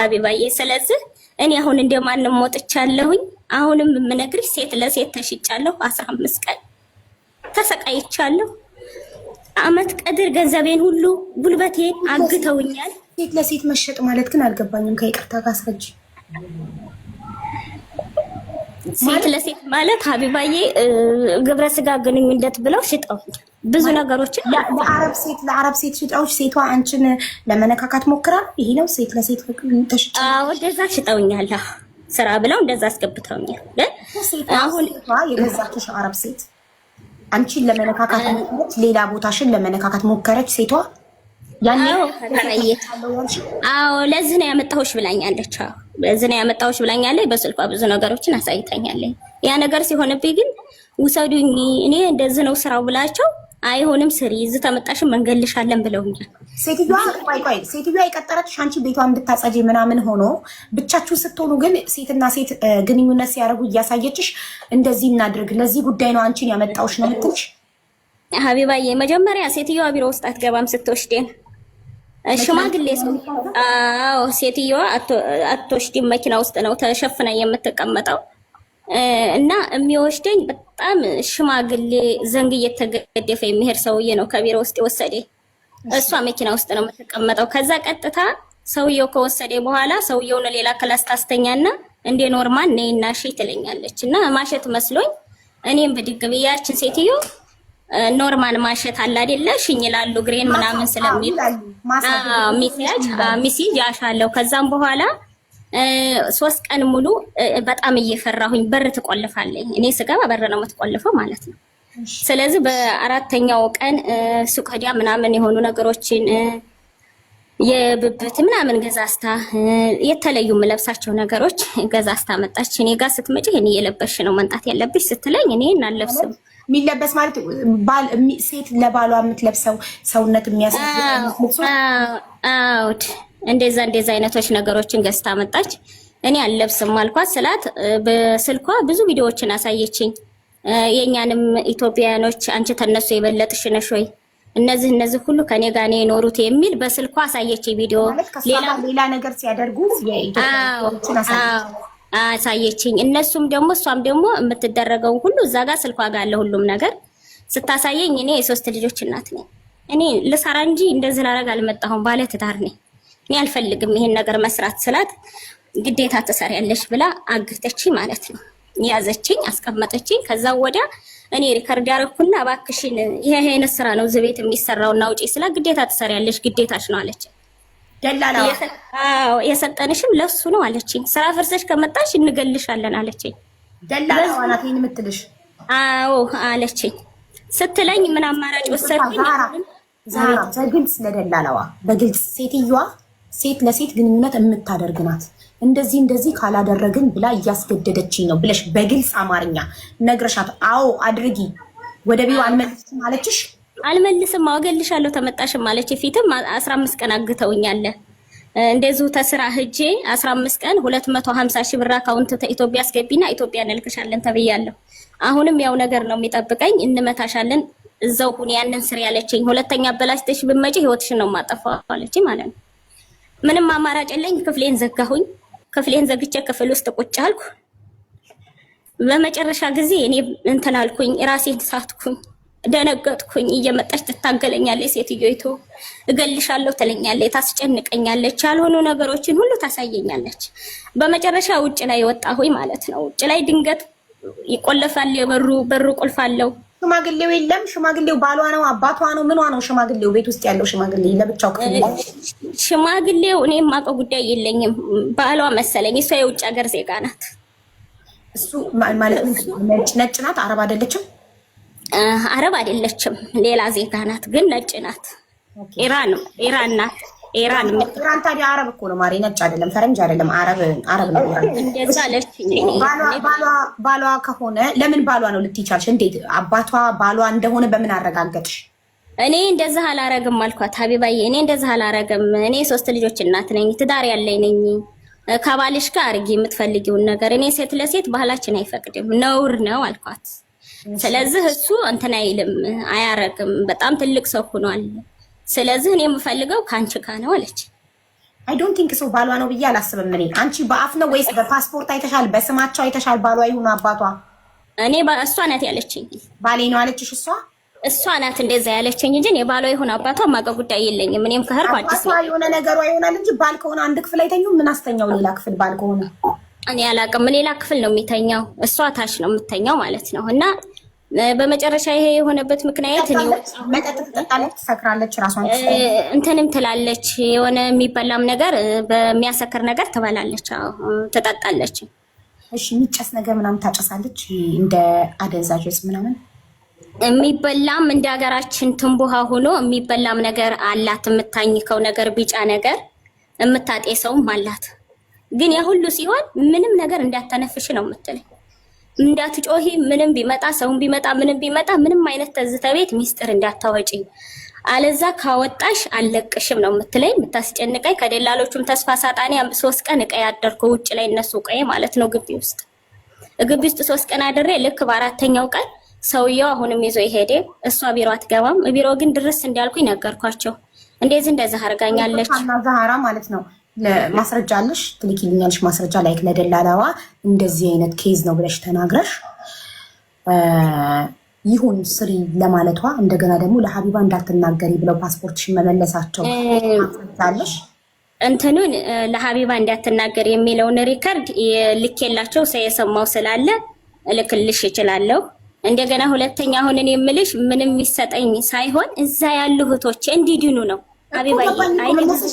ሀቢባዬ። ስለዚህ እኔ አሁን እንደማንም ሞጥቻለሁኝ። አሁንም የምነግርሽ ሴት ለሴት ተሽጫለሁ። 15 ቀን ተሰቃይቻለሁ። አመት ቀድር ገንዘቤን ሁሉ ጉልበቴን አግተውኛል። ሴት ለሴት መሸጥ ማለት ግን አልገባኝም። ከይቅርታ ጋር አስረጅ። ሴት ለሴት ማለት ሀቢባዬ ግብረ ስጋ ግንኙነት ብለው ሽጠውኛል። ብዙ ነገሮችን ለአረብ ሴት ሽጣዎች ሴቷ አንቺን ለመነካካት ሞክራ ይሄ ነው ሴት ለሴት ተሽጣ። አዎ እንደዛ ሽጠውኛል። ስራ ብለው እንደዛ አስገብተውኛል። አሁን የገዛችሽ አረብ ሴት አንቺን ለመነካካት ሞከረች፣ ሌላ ቦታሽን ለመነካካት ሞከረች ሴቷ። አዎ ለዚህ ነው ያመጣሁሽ ብላኛለች። አዎ ለዚህ ነው ያመጣሁሽ ብላኛለች። በስልኳ ብዙ ነገሮችን አሳይታኛለች። ያ ነገር ሲሆንብኝ ግን ውሰዱኝ እኔ እንደዚህ ነው ስራው ብላቸው አይሆንም ስሪ እዚህ ተመጣሽ መንገልሻለን ብለውኛል። ሴትዮዋ የቀጠረችሽ አንቺ ቤቷን እንድታጸጂ ምናምን ሆኖ ብቻችሁ ስትሆኑ ግን ሴትና ሴት ግንኙነት ሲያደርጉ እያሳየችሽ እንደዚህ እናድርግ ለዚህ ጉዳይ ነው አንቺን ያመጣውሽ ነው የምትልሽ። ሀቢባዬ መጀመሪያ ሴትዮዋ ቢሮ ውስጥ አትገባም ስትወስደን ሽማግሌ ሰው አዎ ሴትዮዋ አትወስድም መኪና ውስጥ ነው ተሸፍና የምትቀመጠው እና የሚወስደኝ በጣም ሽማግሌ ዘንግ እየተገደፈ የሚሄድ ሰውዬ ነው ከቢሮ ውስጥ የወሰደኝ። እሷ መኪና ውስጥ ነው የምትቀመጠው። ከዛ ቀጥታ ሰውየው ከወሰደ በኋላ ሰውየውን ሌላ ክላስ ታስተኛና እንደ ኖርማል ነይና እሺ ትለኛለች። እና ማሸት መስሎኝ እኔም ብድግ ብያችን ሴትዮ ኖርማል ማሸት አለ አይደለ ሽኝ ይላሉ ግሬን ምናምን ስለሚል ሚሴጅ ያሻለው። ከዛም በኋላ 3 ቀን ሙሉ በጣም እየፈራሁኝ በር ትቆልፋለኝ። እኔ ስገባ በር ነው የምትቆልፈው ማለት ነው። ስለዚህ በአራተኛው ቀን ሱቅ ሄዳ ምናምን የሆኑ ነገሮችን የብብት ምናምን ገዛስታ የተለዩ የምለብሳቸው ነገሮች ገዛስታ መጣች። እኔ ጋር ስትመጪ እኔ እየለበስሽ ነው መንጣት ያለብሽ ስትለኝ እኔ እናለብስም የሚለበስ ማለት ሴት ለባሏ የምትለብሰው ሰውነት የሚያሳይ አውድ እንደዛ አይነቶች ነገሮችን ገዝታ መጣች። እኔ አልለብስም አልኳት ስላት በስልኳ ብዙ ቪዲዮዎችን አሳየችኝ። የኛንም ኢትዮጵያኖች አንቺ ተነሱ የበለጥሽ ነሽ ወይ እነዚህ ሁሉ ከኔ ጋር ነው የኖሩት የሚል በስልኳ አሳየችኝ ቪዲዮ። ሌላ ነገር ሲያደርጉ የኢትዮጵያኖችን አሳየችኝ። እነሱም ደግሞ እሷም ደግሞ የምትደረገው ሁሉ እዛ ጋር ስልኳ ጋር አለ ሁሉም ነገር ስታሳየኝ እኔ የ3 ልጆች እናት ነኝ። እኔ ልሰራ እንጂ እንደዚህ ላረግ አልመጣሁም። ባለ ትዳር ነኝ። እኔ አልፈልግም ይሄን ነገር መስራት ስላት ግዴታ ትሰሪያለሽ ብላ አግተችኝ ማለት ነው። ያዘችኝ አስቀመጠችኝ። ከዛ ወዲያ እኔ ሪከርድ ያረኩና እባክሽን ይሄ አይነት ስራ ነው እዚህ ቤት የሚሰራውና ውጪ ስላ ግዴታ ትሰሪያለሽ ግዴታሽ ነው አለች። ደላላው የሰጠንሽም ለሱ ነው አለችኝ። ስራ ፍርሰሽ ከመጣሽ እንገልሻለን አለችኝ። ደላላው አናት ይሄን የምትልሽ አዎ አለችኝ። ስትለኝ ምን አማራጭ ወሰድኩኝ? ዛሬ በግልጽ ለደላላዋ በግልጽ ሴትዮዋ ሴት ለሴት ግንኙነት የምታደርግ ናት። እንደዚህ ካላደረግን ብላ እያስገደደችኝ ነው ብለሽ በግልጽ አማርኛ ነግረሻት አዎ አድርጊ ወደ ቢሮ አልመልስም አለችሽ? አልመልስም አወገልሻለሁ ተመጣሽም አለች። ፊትም 15 ቀን አግተውኛል። እንደዚሁ ተስራ ሄጄ 15 ቀን 250 ሺህ ብር አካውንት ኢትዮጵያ አስገቢና ኢትዮጵያ እንልክሻለን ተብያለሁ። አሁንም ያው ነገር ነው የሚጠብቀኝ። እንመታሻለን እዛው ሁን ያንን ስር ያለችኝ። ሁለተኛ አበላሽተሽ ብትመጪ ህይወትሽን ነው የማጠፋው አለችኝ ማለት ነው። ምንም አማራጭ የለኝ። ክፍሌን ዘጋሁኝ። ክፍሌን ዘግቼ ክፍል ውስጥ ቁጭ አልኩ። በመጨረሻ ጊዜ እኔ እንትን አልኩኝ፣ ራሴን ሳትኩኝ፣ ደነገጥኩኝ። እየመጣች ትታገለኛለች ሴትዮይቱ፣ እገልሻለሁ ትለኛለች፣ ታስጨንቀኛለች፣ ያልሆኑ ነገሮችን ሁሉ ታሳየኛለች። በመጨረሻ ውጭ ላይ ወጣሁኝ ማለት ነው። ውጭ ላይ ድንገት ይቆለፋል፣ በሩ ቁልፍ አለው። ሽማግሌው የለም። ሽማግሌው ባሏ ነው አባቷ ነው ምኗ ነው? ሽማግሌው ቤት ውስጥ ያለው ሽማግሌ ለብቻው ክፍል ነው። ሽማግሌው እኔ የማውቀው ጉዳይ የለኝም። ባሏ መሰለኝ። እሷ የውጭ ሀገር ዜጋ ናት። እሱ ማለት ነጭ ናት። አረብ አይደለችም። አረብ አይደለችም። ሌላ ዜጋ ናት፣ ግን ነጭ ናት። ኢራን ናት። ኢራን ታዲያ አረብ እኮ ነው ማሪ፣ ነጭ አይደለም፣ ፈረንጅ አይደለም፣ አረብ ነው። እንደዛ አለችኝ። ባሏ ከሆነ ለምን ባሏ ነው ልትይቻልሽ? እንዴት አባቷ ባሏ እንደሆነ በምን አረጋገጥሽ? እኔ እንደዛ አላረግም አልኳት። ሀቢባዬ እኔ እንደዛ አላረግም። እኔ 3 ልጆች እናት ነኝ፣ ትዳር ያለኝ ነኝ። ከባልሽ ጋር አርጊ የምትፈልጊውን ነገር። እኔ ሴት ለሴት ባህላችን አይፈቅድም፣ ነውር ነው አልኳት። ስለዚህ እሱ እንትን አይልም፣ አያረግም። በጣም ትልቅ ሰው ሆኗል። ስለዚህ እኔ የምፈልገው ካንቺ ጋር ነው አለች። አይ ዶንት ቲንክ ሶ ባሏ ነው ብዬ አላስብም። እኔ አንቺ በአፍ ነው ወይስ በፓስፖርት አይተሻል? በስማቸው አይተሻል? ባሏ ይሁን አባቷ? እኔ እሷ ናት ያለችኝ። ባሌ ነው አለችሽ? እሷ ናት እንደዛ ያለችኝ እንጂ የባሏ ይሁን አባቷ ማቀ ጉዳይ የለኝም። እኔም ከህርኩ አዲስ ነው የሆነ ነገሯ ይሆናል እንጂ ባል ከሆነ አንድ ክፍል አይተኙም። ምን አስተኛው ሌላ ክፍል? ባል ከሆነ እኔ አላውቅም። ሌላ ክፍል ነው የሚተኛው፣ እሷ ታች ነው የምትተኛው ማለት ነው። እና በመጨረሻ ይሄ የሆነበት ምክንያት መጠጥ ትጠጣለች፣ ትሰክራለች፣ ራሷን እንትንም ትላለች። የሆነ የሚበላም ነገር በሚያሰክር ነገር ትበላለች፣ ትጠጣለች። እሺ የሚጨስ ነገር ምናምን ታጨሳለች፣ እንደ አደንዛዥ ዕፅ ምናምን የሚበላም እንደ ሀገራችን ትንቡሃ ሆኖ የሚበላም ነገር አላት። የምታኝከው ነገር ቢጫ ነገር የምታጤሰውም አላት። ግን ያ ሁሉ ሲሆን ምንም ነገር እንዳተነፍሽ ነው የምትለኝ። እንዳትጮሂ፣ ምንም ቢመጣ ሰውን ቢመጣ ምንም ቢመጣ ምንም አይነት ተዝተ ቤት ሚስጥር እንዳታወጪ፣ አለዛ ካወጣሽ አለቅሽም ነው የምትለኝ። የምታስጨንቀኝ ከደላሎቹም ተስፋ ሳጣኔ 3 ቀን እቀይ አደርኩ ውጭ ላይ እነሱ ቀይ ማለት ነው ግቢ ውስጥ 3 ቀን አድሬ ልክ በአራተኛው ቀን ሰውየው አሁንም ይዞ ይሄደ። እሷ ቢሮ አትገባም። ቢሮ ግን ድርስ እንዳልኩኝ ነገርኳቸው። እንደዚህ እንደዛ አርጋኛለች። ዛህራ ማለት ነው። ለማስረጃ አለሽ? ትልኪልኛለሽ ማስረጃ ላይክ ለደላላዋ እንደዚህ አይነት ኬዝ ነው ብለሽ ተናግረሽ ይሁን ስሪ ለማለቷ እንደገና ደግሞ ለሀቢባ እንዳትናገሪ ብለው ፓስፖርትሽን መመለሳቸው ማስረጃለሽ? እንትኑን ለሀቢባ እንዳትናገር የሚለውን ሪከርድ ልኬላቸው ሰው የሰማው ስላለ ልክልሽ እችላለሁ። እንደገና ሁለተኛ አሁን እኔ የምልሽ ምንም የሚሰጠኝ ሳይሆን እዛ ያሉ እህቶች እንዲድኑ ነው። ሀቢባ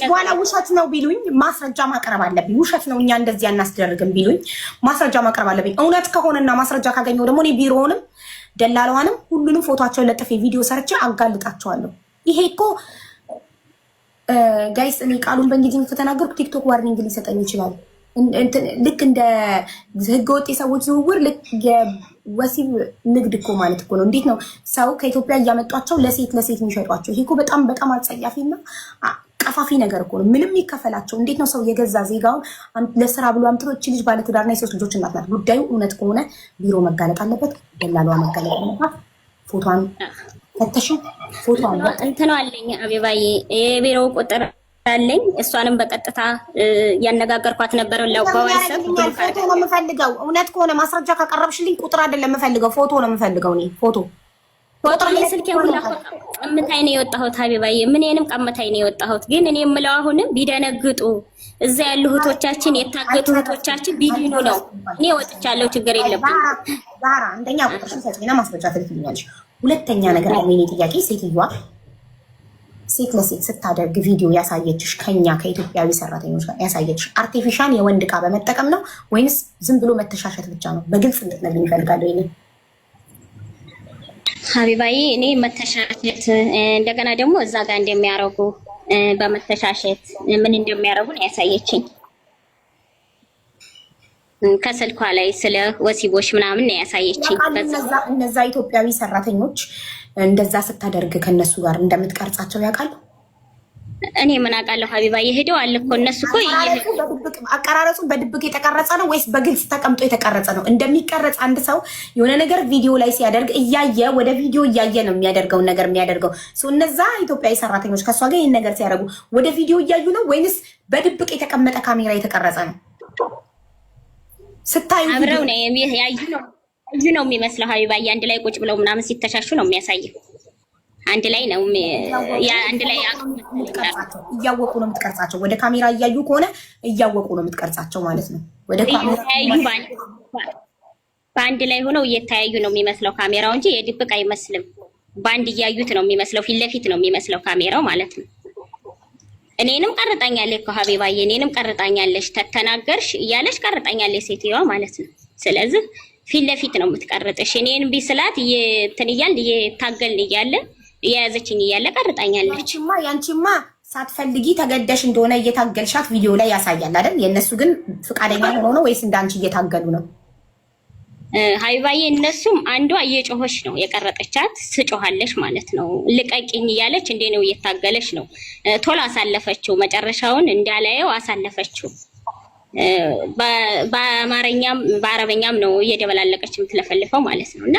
በኋላ ውሸት ነው ቢሉኝ ማስረጃ ማቅረብ አለብኝ። ውሸት ነው እኛ እንደዚህ አናስደርግም ቢሉኝ ማስረጃ ማቅረብ አለብኝ። እውነት ከሆነና ማስረጃ ካገኘው ደግሞ እኔ ቢሮውንም ደላላዋንም ሁሉንም ፎቶቸውን ለጥፌ ቪዲዮ ሰርቼ አጋልጣቸዋለሁ። ይሄ እኮ ጋይስ እኔ ቃሉን በእንግሊዝኛ ከተናገርኩ ቲክቶክ ዋርኒንግ ሊሰጠኝ ይችላል። ልክ እንደ ህገወጥ የሰዎች ዝውውር ልክ የወሲብ ንግድ እኮ ማለት እኮ ነው። እንዴት ነው ሰው ከኢትዮጵያ እያመጧቸው ለሴት የሚሸጧቸው? ይሄ እኮ በጣም በጣም አጸያፊና ቀፋፊ ነገር እኮ ነው። ምንም ይከፈላቸው። እንዴት ነው ሰው የገዛ ዜጋውን ለስራ ብሎ አምጥቶ እቺ ልጅ ባለትዳርና የ3 ልጆች እናት ናት። ጉዳዩ እውነት ከሆነ ቢሮ መጋለጥ አለበት፣ ደላሏ መጋለጥ አለባት። ፎቶዋን ፈተሹ። ፎቶዋን እንትን አለኝ አቤባዬ የቢሮ ቁጥር አለኝ። እሷንም በቀጥታ ያነጋገርኳት ነበር። ለዋይሰብ ፎቶ ነው የምፈልገው። እውነት ከሆነ ማስረጃ ካቀረብሽልኝ ቁጥር አይደለም የምፈልገው፣ ፎቶ ነው የምፈልገው። እኔ ፎቶ ስልኬ ሁላ ቀምታይ ነው የወጣሁት ሀቢባዬ፣ ምንንም ቀምታይ ነው የወጣሁት። ግን እኔ የምለው አሁንም ቢደነግጡ እዛ ያሉ እህቶቻችን የታገቱ እህቶቻችን ቢድኑ ነው። እኔ ወጥቻለሁ፣ ችግር የለብኝም። ዛራ አንደኛ ቁጥርሽን ሰጪና ማስረጃ ትልክልኛለሽ። ሁለተኛ ነገር የኔ ጥያቄ ሴትዮዋ ሴት ለሴት ስታደርግ ቪዲዮ ያሳየችሽ ከኢትዮጵያዊ ሰራተኞች ጋር ያሳየችሽ አርቲፊሻል የወንድ ዕቃ በመጠቀም ነው ወይንስ ዝም ብሎ መተሻሸት ብቻ ነው? በግልጽ እንድትነግሪኝ እፈልጋለሁ። ይሄን ሀቢባዬ እኔ መተሻሸት እንደገና ደግሞ እዛ ጋር እንደሚያረጉ በመተሻሸት ምን እንደሚያረጉ ነው ያሳየችኝ። ከስልኳ ላይ ስለ ወሲቦች ምናምን ነው ያሳየችኝ። እነዛ ኢትዮጵያዊ ሰራተኞች እንደዛ ስታደርግ ከነሱ ጋር እንደምትቀርጻቸው ያውቃሉ? እኔ ምን አውቃለሁ ሀቢባ፣ የሄደው አለ እኮ እነሱ እኮ አቀራረጹ በድብቅ የተቀረጸ ነው ወይስ በግልጽ ተቀምጦ የተቀረጸ ነው? እንደሚቀረጽ አንድ ሰው የሆነ ነገር ቪዲዮ ላይ ሲያደርግ እያየ ወደ ቪዲዮ እያየ ነው የሚያደርገውን ነገር የሚያደርገው። እነዛ ኢትዮጵያዊ ሰራተኞች ከእሷ ጋር ይህን ነገር ሲያደርጉ ወደ ቪዲዮ እያዩ ነው ወይንስ በድብቅ የተቀመጠ ካሜራ የተቀረጸ ነው? ስታዩ አብረው ነው ያዩ ነው የሚመስለው ሀቢባ። አንድ ላይ ቁጭ ብለው ምናምን ሲተሻሹ ነው የሚያሳየው። አንድ ላይ ነው አንድ ላይ እያወቁ ነው የምትቀርጻቸው። ወደ ካሜራ እያዩ ከሆነ እያወቁ ነው የምትቀርጻቸው ማለት ነው። ወደ ካሜራ በአንድ ላይ ሆነው እየተያዩ ነው የሚመስለው ካሜራው እንጂ የድብቅ አይመስልም። በአንድ እያዩት ነው የሚመስለው። ፊት ለፊት ነው የሚመስለው ካሜራው ማለት ነው። እኔንም ቀርጣኛለች እኮ ሀቢባዬ፣ እኔንም ቀርጣኛለች። ተተናገርሽ እያለች ቀርጣኛለች ሴትዮዋ ማለት ነው። ስለዚህ ፊት ለፊት ነው የምትቀርጥሽ። እኔን ቢስላት እንትን እያልን እየታገልን እያለ እየያዘችኝ እያለ ቀርጣኛለች። ያንቺማ ሳትፈልጊ ተገደሽ እንደሆነ እየታገልሻት ቪዲዮ ላይ ያሳያል አይደል? የእነሱ ግን ፍቃደኛ ሆኖ ነው ወይስ እንዳንቺ እየታገሉ ነው? ሀቢባዬ እነሱም አንዷ እየጮኸች ነው የቀረጠቻት፣ ስጮሃለች ማለት ነው። ልቀቂኝ እያለች እንዴ ነው እየታገለች ነው። ቶሎ አሳለፈችው፣ መጨረሻውን እንዳላየው አሳለፈችው። በአማርኛም በአረበኛም ነው እየደበላለቀች የምትለፈልፈው ማለት ነው። እና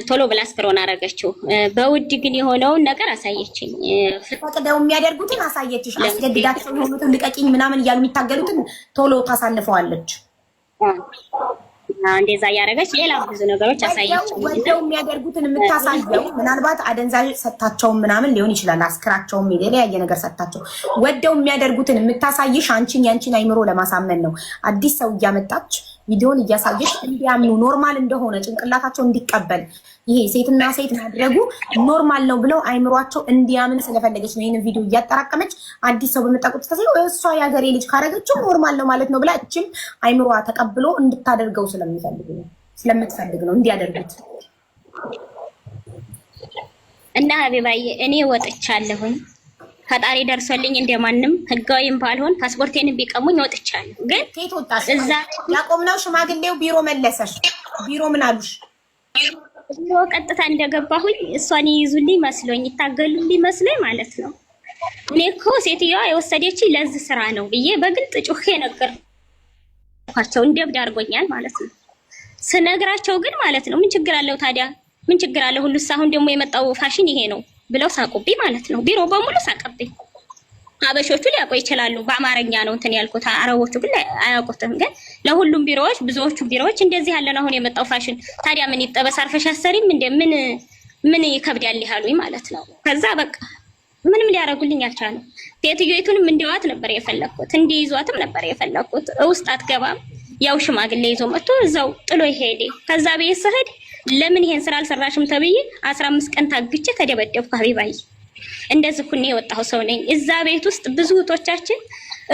ቶሎ ብላ ስክሮን አደረገችው። በውድ ግን የሆነውን ነገር አሳየችኝ። ፈቅደው የሚያደርጉትን አሳየችሽ። አስገድዳቸው የሆኑትን ልቀቂኝ ምናምን እያሉ የሚታገሉትን ቶሎ ታሳልፈዋለች። እንደዛ ያደረገች ሌላ ብዙ ነገሮች አሳየችኝ። ወደው የሚያደርጉትን የምታሳየው ምናልባት አደንዛዥ ሰታቸውን ምናምን ሊሆን ይችላል። አስክራቸውም የተለያየ ነገር ሰታቸው ወደው የሚያደርጉትን የምታሳይሽ አንቺን ያንቺን አይምሮ ለማሳመን ነው። አዲስ ሰው እያመጣች ቪዲዮን እያሳየሽ እንዲያምኑ ኖርማል እንደሆነ ጭንቅላታቸው እንዲቀበል ይሄ ሴትና ሴት ማድረጉ ኖርማል ነው ብለው አይምሯቸው እንዲያምን ስለፈለገች ነው ይሄን ቪዲዮ እያጠራቀመች አዲስ ሰው በመጣቁት ተሰው እሷ ያገሬ ልጅ ካረገችው ኖርማል ነው ማለት ነው ብላ እቺም አይምሯ ተቀብሎ እንድታደርገው ስለምትፈልግ ነው እንዲያደርጉት። እና ሀቢባዬ እኔ ወጥቻለሁኝ። ፈጣሪ ደርሶልኝ እንደማንም ህጋዊም ባልሆን ፓስፖርቴን ቢቀሙኝ ወጥቻለሁ። ግን ከየት ወጣሽ? እዛ ያቆምነው ሽማግሌው ቢሮ መለሰሽ? ቢሮ ምን አሉሽ? ቢሮ ቀጥታ እንደገባሁኝ እሷን ይይዙልኝ መስሎኝ ይታገሉልኝ መስሎኝ ማለት ነው። እኔ እኮ ሴትዮዋ የወሰደችኝ ለዚህ ስራ ነው ብዬ በግልጽ ጩኼ ነገርኳቸው። እንደብድ አድርጎኛል ማለት ነው። ስነግራቸው ግን ማለት ነው ምን ችግር አለው ታዲያ? ምን ችግር አለው? ሁሉስ አሁን ደግሞ የመጣው ፋሽን ይሄ ነው ብለው ሳቁብኝ ማለት ነው። ቢሮ በሙሉ ሳቀብኝ። አበሾቹ ሊያውቁ ይችላሉ፣ በአማርኛ ነው እንትን ያልኩት። አረቦቹ ግን አያውቁትም። ግን ለሁሉም ቢሮዎች ብዙዎቹ ቢሮዎች እንደዚህ ያለ ነው አሁን የመጣው ፋሽን። ታዲያ ምን ይጠበስ አርፈሽ አሰሪም እንደ ምን ይከብዳል ይላሉኝ ማለት ነው። ከዛ በቃ ምንም ሊያረጉልኝ አልቻለም። ሴትዮይቱንም እንዲዋት ነበር የፈለኩት፣ እንዲይዟትም ነበር የፈለኩት። ውስጥ አትገባም። ያው ሽማግሌ ይዞ መጥቶ እዛው ጥሎ ይሄድ። ከዛ ቤት ስሄድ ለምን ይሄን ስራ አልሰራሽም ተብዬ 15 ቀን ታግቼ ተደበደብኩ። ሀቢባዬ እንደዚህ ኩኔ የወጣሁ ሰው ነኝ። እዛ ቤት ውስጥ ብዙ እህቶቻችን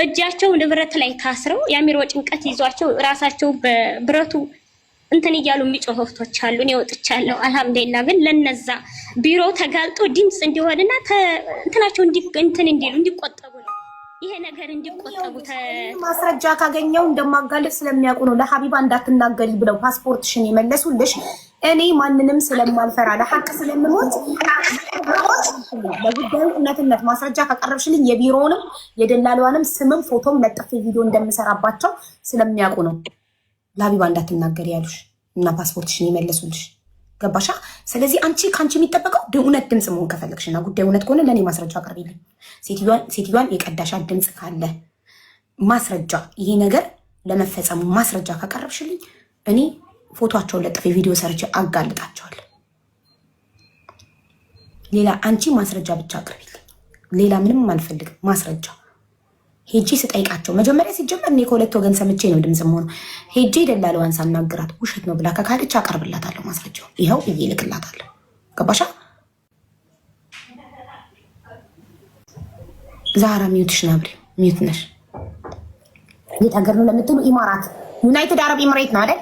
እጃቸው ንብረት ላይ ታስረው የአሚሮ ጭንቀት ይዟቸው ራሳቸው በብረቱ እንትን እያሉ የሚጮሁ እህቶች አሉ። እኔ ወጥቻለሁ አልሐምዱሊላህ። ግን ለነዛ ቢሮ ተጋልጦ ድምፅ እንዲሆንና እንትናቸው እንዲቆጠቡ ነው ይሄ ነገር እንዲቆጠቡ ማስረጃ ካገኘው እንደማጋለጥ ስለሚያውቁ ነው ለሀቢባ እንዳትናገሪ ብለው ፓስፖርትሽን የመለሱልሽ። እኔ ማንንም ስለማልፈራ ለሐቅ ስለምሞት ለጉዳዩ እውነትነት ማስረጃ ካቀረብሽልኝ የቢሮውንም የደላሏንም ስምም ፎቶም ለጥፌ ቪዲዮ እንደምሰራባቸው ስለሚያውቁ ነው ለሀቢባ እንዳትናገሪ ያሉሽ እና ፓስፖርትሽን የመለሱልሽ። ገባሻ? ስለዚህ ከአንቺ የሚጠበቀው እውነት ድምፅ መሆን ከፈለግሽና ጉዳዩ እውነት ከሆነ ለእኔ ማስረጃ አቅርቢልኝ። ሴትዮዋን የቀዳሻት ድምፅ ካለ ማስረጃ፣ ይሄ ነገር ለመፈጸሙ ማስረጃ ካቀረብሽልኝ እኔ ፎቶቸውን ለጥፌ ቪዲዮ ሰርቼ አጋልጣቸዋለሁ። ሌላ አንቺ ማስረጃ ብቻ አቅርቢልኝ። ሌላ ምንም አልፈልግም። ማስረጃ ሄጄ ስጠይቃቸው መጀመሪያ ሲጀመር እኔ ከሁለት ወገን ሰምቼ ነው ድምፅ መሆኑ። ሄጄ ደላለዋን ሳናግራት ውሸት ነው ብላ ከካደች አቀርብላታለሁ ማስረጃው። ይኸው ብዬ እልክላታለሁ። ገባሻ? ዛራ ሚዩትሽ ናብሪ ሚዩት ነሽ። የት ሀገር ነው ለምትሉ ኢማራት ዩናይትድ አረብ ኤምሬት ነው አይደል?